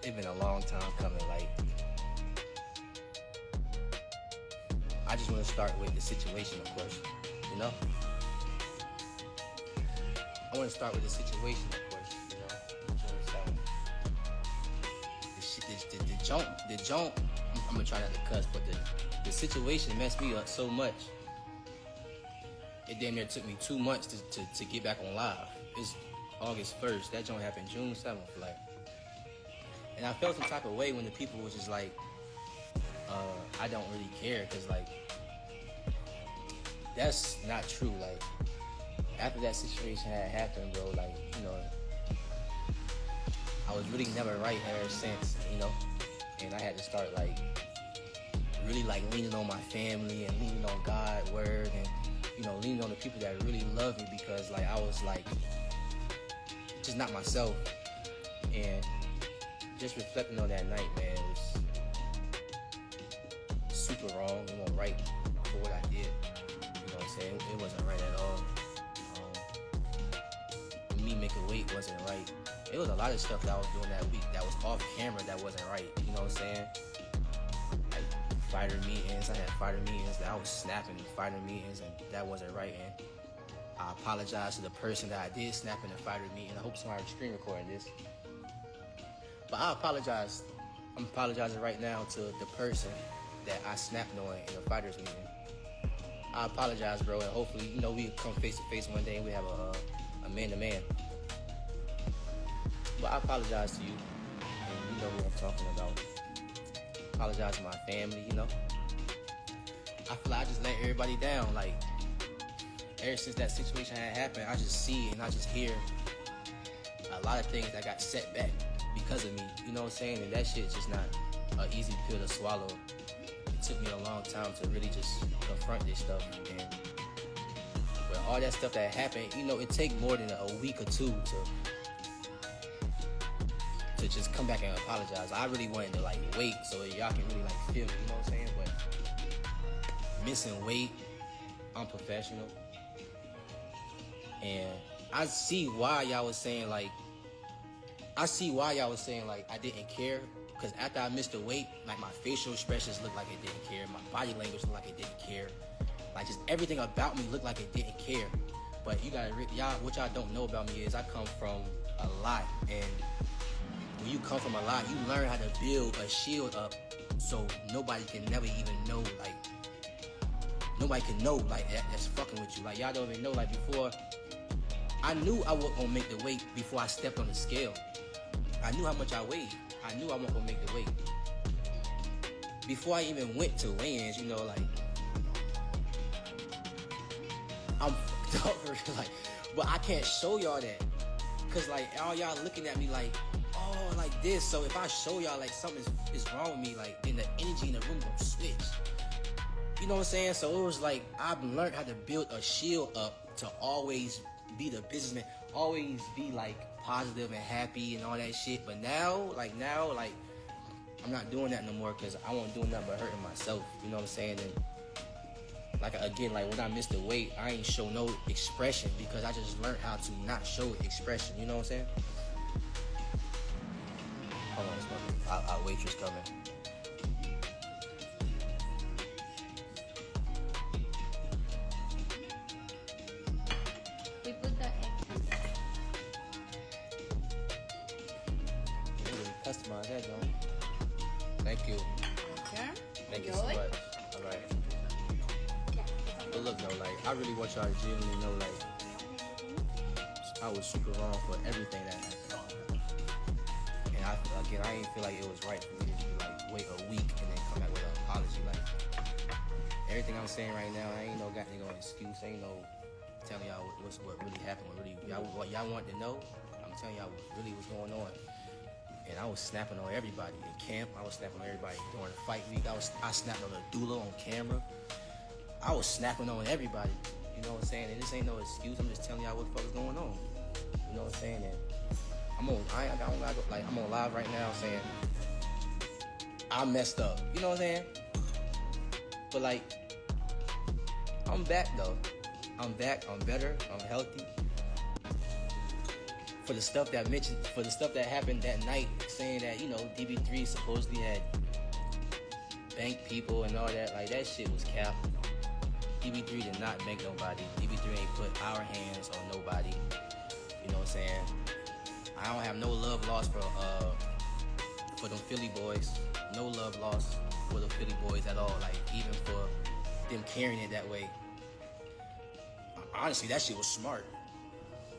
it's been a long time coming. Like, I just want to start with the situation, of course. You know, I want to start with the situation, of course. You know, the jump. I'm gonna try not to cuss, but the situation messed me up so much. It damn near took me 2 months to get back on live. It's August 1st. That joint happened June 7th. Like, and I felt some type of way when the people was just like, I don't really care, cause like, that's not true. Like, after that situation had happened, bro, like, you know, I was really never right ever since, you know, and I had to start like really like leaning on my family and leaning on God's word and, you know, leaning on the people that really love me, because like I was like just not myself. And just reflecting on that night, man, it was super wrong. It wasn't right for what I did. You know what I'm saying? It wasn't right at all. Me making weight wasn't right. It was a lot of stuff that I was doing that week that was off camera that wasn't right. You know what I'm saying? Like fighter meetings. I had fighter meetings that I was snapping in fighter meetings, and that wasn't right. And I apologize to the person that I did snap in the fighter meeting. I hope somebody screen recording this. But I apologize. I'm apologizing right now to the person that I snapped on in the fighters meeting. I apologize, bro, and hopefully, you know, we come face to face one day and we have a man-to-man. But I apologize to you, and you know what I'm talking about. Apologize to my family, you know. I feel like I just let everybody down. Like, ever since that situation had happened, I just see and I just hear a lot of things that got set back because of me. You know what I'm saying? And that shit's just not an easy pill to swallow. It took me a long time to really just confront this stuff. And with all that stuff that happened, you know, it take more than a week or two to just come back and apologize. I really wanted to like wait so y'all can really like feel me, you know what I'm saying? But missing weight, unprofessional. And I see why y'all was saying like I didn't care. Because after I missed the weight, like my facial expressions looked like it didn't care. My body language looked like it didn't care. Like just everything about me looked like it didn't care. But what y'all don't know about me is I come from a lot. And when you come from a lot, you learn how to build a shield up so nobody can never even know, like, nobody can know, like, that's fucking with you. Like, y'all don't even know, like, before, I knew I wasn't gonna make the weight before I stepped on the scale. I knew how much I weighed. I knew I wasn't gonna make the weight. Before I even went to weigh-ins, you know, like, I'm fucked up for real, like, but I can't show y'all that. Cause like, all y'all looking at me like, oh, like this. So if I show y'all like something is wrong with me, like then the energy in the room gonna switch. You know what I'm saying? So it was like, I've learned how to build a shield up to always be the businessman, always be like positive and happy and all that shit. But now, I'm not doing that no more, because I won't do nothing but hurting myself. You know what I'm saying? And like, again, like when I missed the weight, I ain't show no expression because I just learned how to not show expression. You know what I'm saying? Hold on, our waitress coming. We put the extras. Really customize that, John. Thank you. Sure. Thank you so much. All right. But look, though, like, I really want y'all to genuinely know, like, I was super wrong for everything that happened. And I ain't feel like it was right for me to just, like, wait a week and then come back with an apology. Like, everything I'm saying right now, I ain't no got no excuse. Ain't no telling y'all what really happened. What y'all want to know, I'm telling y'all what really was going on. And I was snapping on everybody in camp. I was snapping on everybody during the fight week. I snapped on the doula on camera. I was snapping on everybody. You know what I'm saying? And this ain't no excuse. I'm just telling y'all what the fuck is going on. You know what I'm saying? And I'm on live right now saying I messed up. You know what I'm saying? But like, I'm back though. I'm back. I'm better. I'm healthy. for the stuff that happened that night, saying that, you know, DB3 supposedly had banked people and all that, like, that shit was cap. DB3 did not bank nobody. DB3 ain't put our hands on nobody. You know what I'm saying? I don't have no love lost for them Philly boys. No love lost for the Philly boys at all. Like, even for them carrying it that way. Honestly, that shit was smart.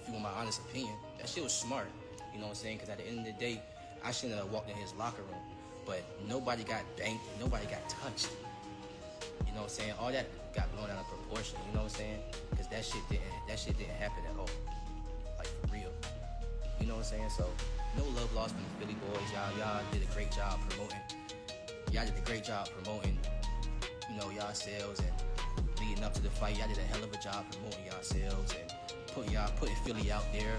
If you want my honest opinion, that shit was smart. You know what I'm saying? Because at the end of the day, I shouldn't have walked in his locker room. But nobody got banked. Nobody got touched. You know what I'm saying? All that got blown out of proportion. You know what I'm saying? Because that shit didn't happen at all. Like, for real. You know what I'm saying? So, no love lost from the Philly boys. Y'all did a great job promoting. Y'all did a great job promoting, you know, yourselves, and leading up to the fight. Y'all did a hell of a job promoting yourselves and putting Philly out there.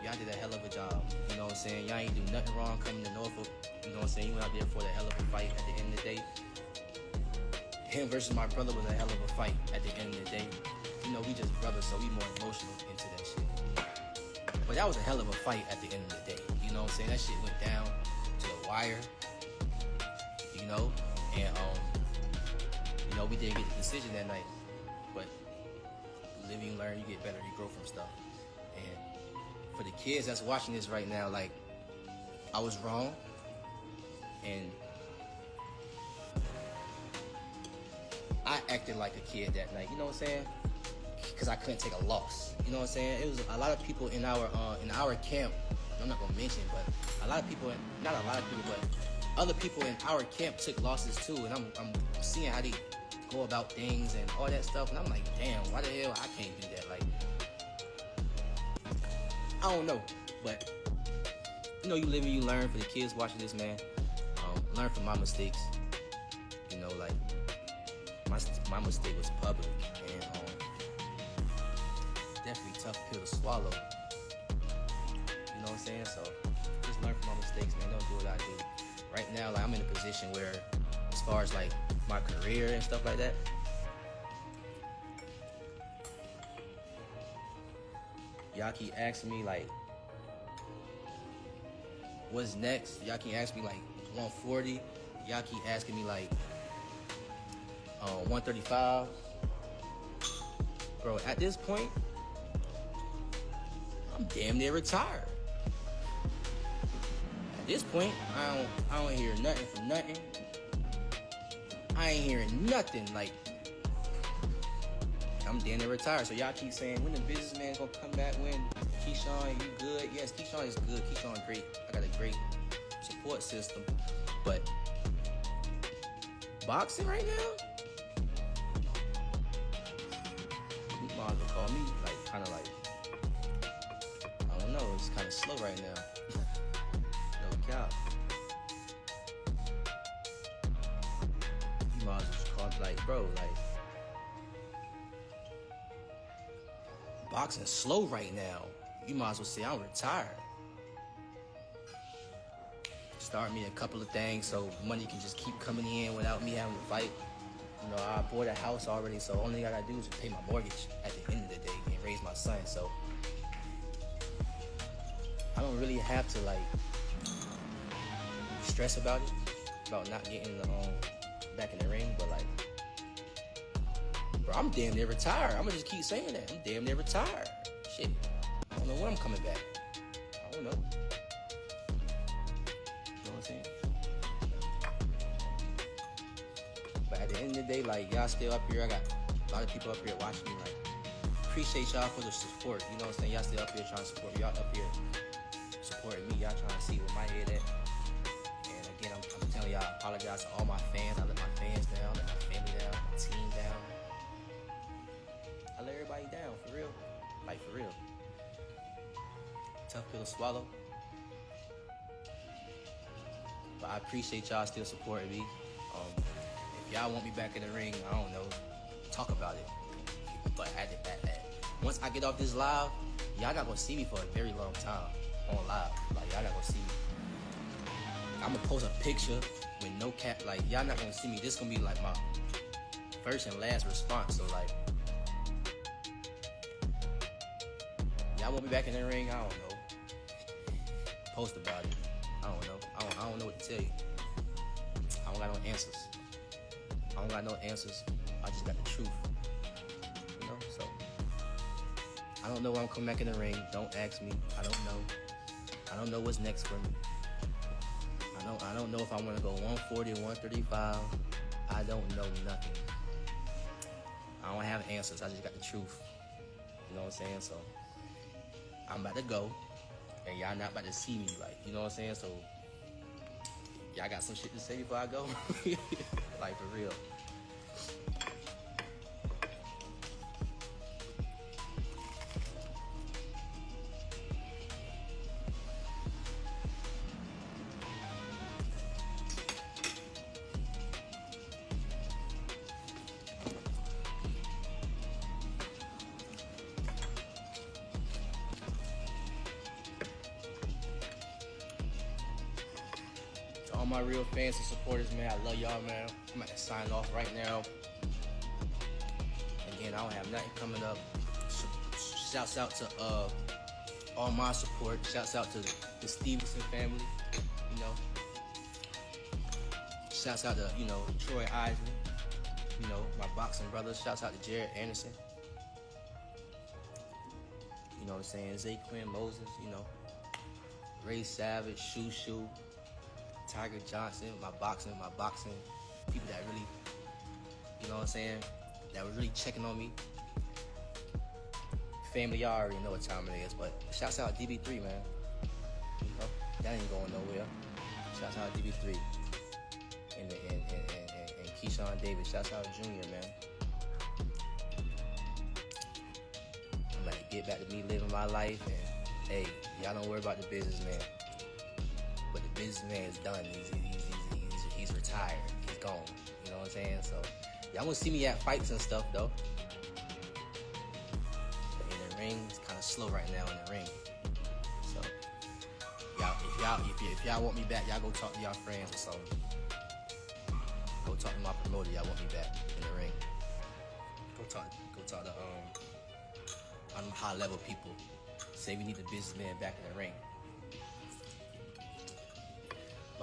Y'all did a hell of a job. You know what I'm saying? Y'all ain't do nothing wrong coming to Norfolk. You know what I'm saying? You went out there for the hell of a fight at the end of the day. Him versus my brother was a hell of a fight at the end of the day. You know, we just brothers, so we more emotional into that shit. But that was a hell of a fight at the end of the day. You know what I'm saying? That shit went down to the wire. You know? And, you know, we didn't get the decision that night. But you live, you learn, you get better, you grow from stuff. And for the kids that's watching this right now, like, I was wrong. And I acted like a kid that night, you know what I'm saying? Because I couldn't take a loss. You know what I'm saying? It was a lot of people in our camp. I'm not gonna mention, but a lot of people, not a lot of people, but other people in our camp took losses too. And I'm seeing how they go about things and all that stuff. And I'm like, damn, why the hell I can't do that? Like, I don't know, but you know, you live and you learn. For the kids watching this, man, learn from my mistakes. You know, like, my mistake was public, and definitely tough pill to swallow. You know what I'm saying? So just learn from my mistakes, man. Don't do what I do. Right now, like, I'm in a position where, as far as like my career and stuff like that, y'all keep asking me like, what's next? Y'all keep asking me like 140. Y'all keep asking me like 135. Bro, at this point, I'm damn near retired. At this point, I don't hear nothing from nothing. I ain't hearing nothing. Like, I'm damn near retired. So y'all keep saying, when the businessman gonna come back? When? Keyshawn, you good? Yes, Keyshawn is good. Keyshawn great. I got a great support system. But boxing right now, you might as well call me like kind of like, I don't know, it's kind of slow right now. No cap. You might as well just call me like, bro, like, boxing slow right now. You might as well say I'm retired. Start me a couple of things so money can just keep coming in without me having to fight. You know, I bought a house already, so only thing I gotta do is pay my mortgage at the end of the day and raise my son. So I don't really have to like stress about it, about not getting back in the ring. But like, bro, I'm damn near retired. I'm gonna just keep saying that. I'm damn near retired. Shit, I don't know when I'm coming back. I don't know. But at the end of the day, like, y'all still up here. I got a lot of people up here watching me. Like, appreciate y'all for the support. You know what I'm saying? Y'all still up here trying to support me. Y'all up here supporting me. Y'all trying to see where my head at. And again, I'm telling y'all, I apologize to all my fans. I let my fans down, I let my family down, my team down. I let everybody down, for real. Like, for real. Tough pill to swallow. But I appreciate y'all still supporting me. If y'all want me back in the ring, I don't know, talk about it. But once I get off this live, y'all not gonna see me for a very long time on live. Like, y'all not gonna see me. I'm gonna post a picture with no cap. Like, y'all not gonna see me. This gonna be like my first and last response. So like, y'all want me back in the ring? I don't know. post about it. I don't know. I don't know what to tell you. I don't got no answers. I don't got no answers. I just got the truth. You know, so I don't know when I'm coming back in the ring. Don't ask me. I don't know. I don't know what's next for me. I don't know if I want to go 140 or 135. I don't know nothing. I don't have answers. I just got the truth. You know what I'm saying? So I'm about to go, and y'all not about to see me, like, you know what I'm saying? So y'all got some shit to say before I go? Like, for real. All my real fans and supporters, man, I love y'all, man. I'm about to sign off right now. Again, I don't have nothing coming up. Shouts out to all my support. Shouts out to the Stevenson family, you know. Shouts out to, you know, Troy Eisman, you know, my boxing brothers. Shouts out to Jared Anderson. You know what I'm saying? Zay Quinn Moses, you know. Ray Savage, Shoo, Tiger Johnson, my boxing, people that really, you know what I'm saying, that was really checking on me. Family, y'all already know what time it is, but shouts out DB3, man. You know, that ain't going nowhere. Shouts out DB3 and Keyshawn Davis. Shouts out Junior, man. I'm about to get back to me living my life, and hey, y'all don't worry about the business, man. But the businessman is done. He's retired. He's gone. You know what I'm saying? So y'all gonna see me at fights and stuff though. But in the ring, it's kind of slow right now in the ring. So if y'all want me back, y'all go talk to y'all friends or something. Go talk to my promoter. Y'all want me back in the ring. Go talk to high level people. Say we need the businessman back in the ring.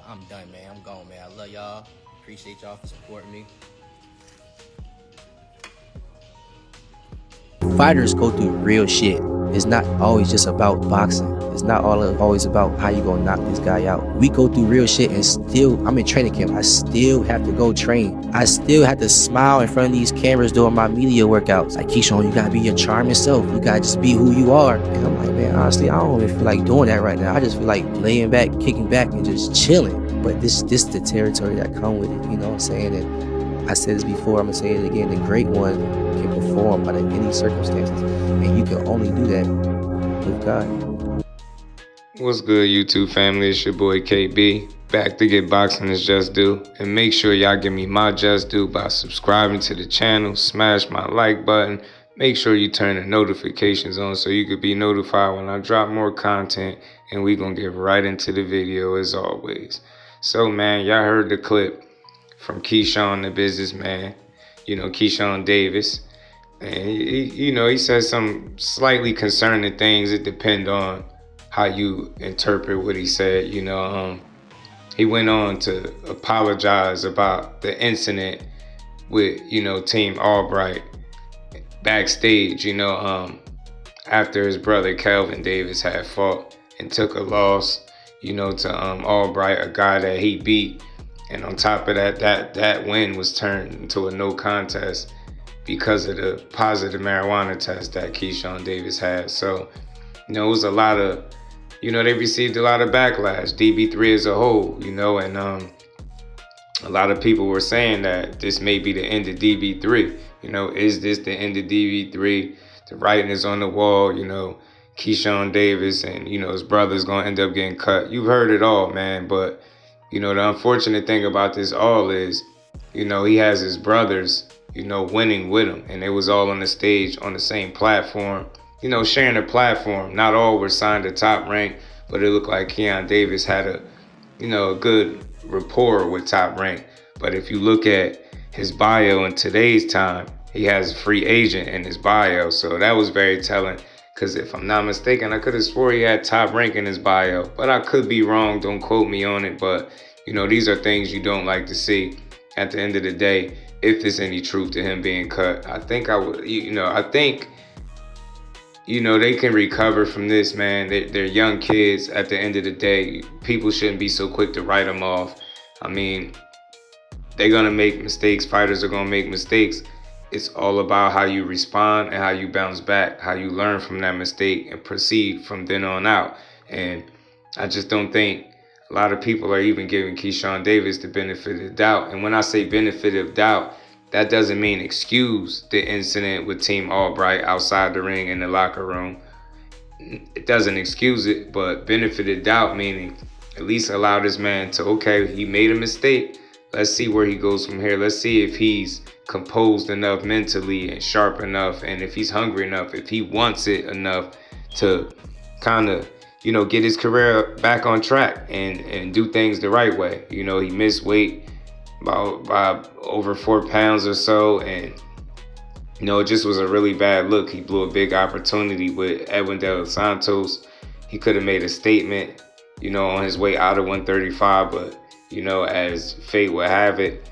I'm done, man. I'm gone, man. I love y'all. Appreciate y'all for supporting me. Fighters go through real shit. It's not always just about boxing. It's not always about how you gonna knock this guy out. We go through real shit, and still, I'm in training camp. I still have to go train. I still have to smile in front of these cameras during my media workouts. Like, Keyshawn, you gotta be your charming self. You gotta just be who you are. And I'm like, man, honestly, I don't even feel like doing that right now. I just feel like laying back, kicking back, and just chilling. But this the territory that come with it. You know what I'm saying? And I said this before, I'm gonna say it again. The great one can perform under any circumstances, and you can only do that with God. What's good, YouTube family? It's your boy KB, back to get boxing is just due. And make sure y'all give me my just due by subscribing to the channel, smash my like button, make sure you turn the notifications on so you could be notified when I drop more content, and we gonna get right into the video as always. So man, y'all heard the clip from Keyshawn the businessman, you know, Keyshawn Davis. And he says some slightly concerning things. It depends on how you interpret what he said. He went on to apologize about the incident with, Team Albright backstage, after his brother Calvin Davis had fought and took a loss, to Albright, a guy that he beat. And on top of that win was turned into a no contest because of the positive marijuana test that Keyshawn Davis had. So, it was a lot of, they received a lot of backlash, DB3 as a whole, and a lot of people were saying that this may be the end of DB3. Is this the end of DB3? The writing is on the wall, Keyshawn Davis and, his brother's going to end up getting cut. You've heard it all, man. But, the unfortunate thing about this all is, he has his brothers, winning with him. And they was all on the stage on the same platform, sharing a platform. Not all were signed to Top Rank, but it looked like Keon Davis had a good rapport with Top Rank. But if you look at his bio in today's time, he has a free agent in his bio. So that was very telling, Because if I'm not mistaken, I could have swore he had Top Rank in his bio, but I could be wrong. Don't quote me on it. But, these are things you don't like to see at the end of the day. If there's any truth to him being cut, I think they can recover from this, man. They're young kids. At the end of the day, people shouldn't be so quick to write them off. I mean, they're going to make mistakes. Fighters are going to make mistakes. It's all about how you respond and how you bounce back, how you learn from that mistake and proceed from then on out. And I just don't think a lot of people are even giving Keyshawn Davis the benefit of the doubt. And when I say benefit of doubt, that doesn't mean excuse the incident with Team Albright outside the ring in the locker room. It doesn't excuse it, but benefit of doubt meaning at least allow this man to, okay, he made a mistake. Let's see where he goes from here. Let's see if he's composed enough mentally and sharp enough, and if he's hungry enough, if he wants it enough to kind of, get his career back on track and do things the right way. He missed weight by over 4 pounds or so, and it just was a really bad look. He blew a big opportunity with Edwin De Los Santos. He could have made a statement, on his way out of 135, but as fate would have it,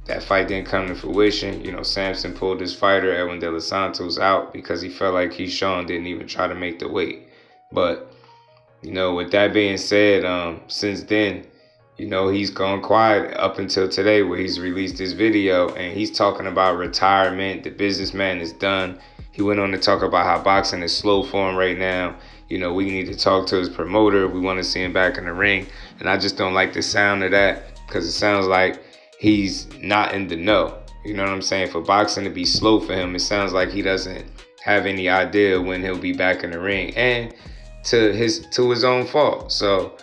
that fight didn't come to fruition. Sampson pulled his fighter, Edwin De Los Santos, out because he felt like Keyshawn didn't even try to make the weight. But, with that being said, since then, he's gone quiet up until today where he's released this video and he's talking about retirement. The businessman is done. He went on to talk about how boxing is slow for him right now. We need to talk to his promoter. We want to see him back in the ring. And I just don't like the sound of that because it sounds like he's not in the know. You know what I'm saying? For boxing to be slow for him, it sounds like he doesn't have any idea when he'll be back in the ring, and to his own fault. So,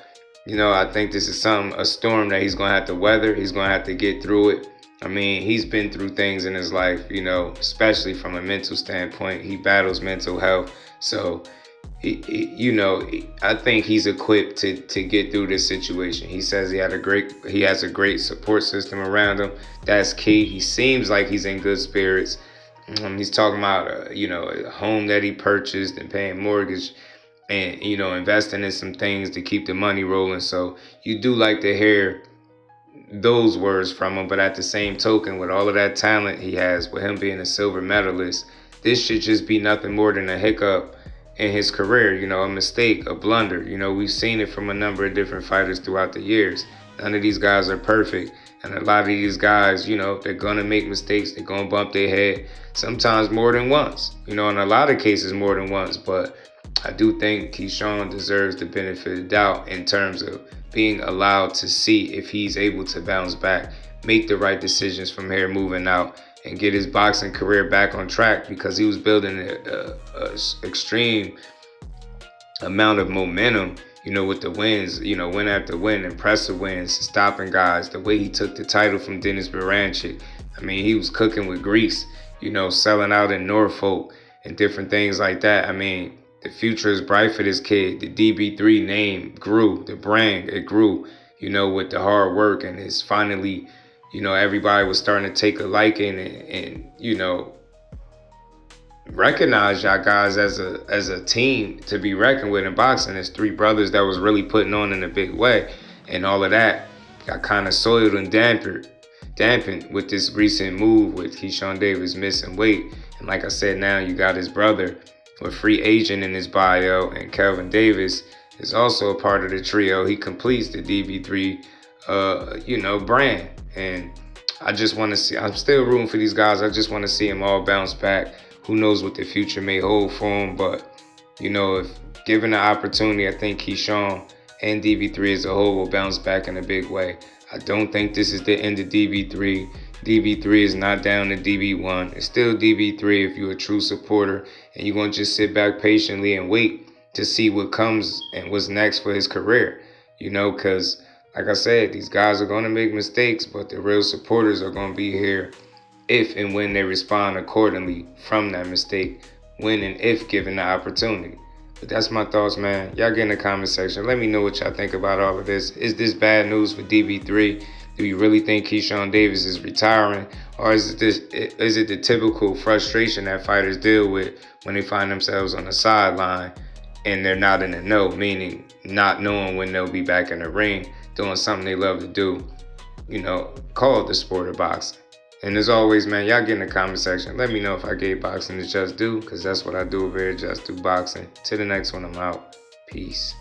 I think this is a storm that he's going to have to weather. He's going to have to get through it. I mean, he's been through things in his life, especially from a mental standpoint. He battles mental health. So, I think he's equipped to get through this situation. He says he has a great support system around him. That's key. He seems like he's in good spirits. He's talking about, a home that he purchased and paying mortgage and, investing in some things to keep the money rolling. So you do like to hear those words from him. But at the same token, with all of that talent he has, with him being a silver medalist, this should just be nothing more than a hiccup in his career, a mistake, a blunder. We've seen it from a number of different fighters throughout the years. None of these guys are perfect. And a lot of these guys, they're going to make mistakes. They're going to bump their head, sometimes more than once, in a lot of cases more than once. But I do think Keyshawn deserves the benefit of the doubt in terms of being allowed to see if he's able to bounce back, make the right decisions from here moving out, and get his boxing career back on track, because he was building a extreme amount of momentum, with the wins, win after win, impressive wins, stopping guys, the way he took the title from Dennis Baranchyk. I mean, he was cooking with grease, selling out in Norfolk and different things like that. I mean, the future is bright for this kid. The DB3 name grew, the brand, it grew, with the hard work, and it's finally, everybody was starting to take a liking and recognize y'all guys as a team to be reckoned with in boxing. There's 3 brothers that was really putting on in a big way, and all of that got kind of soiled and dampened with this recent move with Keyshawn Davis missing weight. And like I said, now you got his brother with free agent in his bio, and Kelvin Davis is also a part of the trio. He completes the DB3 brand. And I just want to see, I'm still rooting for these guys. I just want to see them all bounce back. Who knows what the future may hold for them. But, if given the opportunity, I think Keyshawn and DB3 as a whole will bounce back in a big way. I don't think this is the end of DB3. DB3 is not down to DB1. It's still DB3 if you're a true supporter and you're going to just sit back patiently and wait to see what comes and what's next for his career. Because like I said, these guys are going to make mistakes, but the real supporters are going to be here if and when they respond accordingly from that mistake, when and if given the opportunity. But that's my thoughts, man. Y'all get in the comment section. Let me know what y'all think about all of this. Is this bad news for DB3? Do you really think Keyshawn Davis is retiring? Or is it the typical frustration that fighters deal with when they find themselves on the sideline and they're not in the know, meaning not knowing when they'll be back in the ring, doing something they love to do, called the sport of boxing. And as always, man, y'all get in the comment section. Let me know if I gave boxing the just due, because that's what I do over here, Just Do Boxing. Till the next one, I'm out. Peace.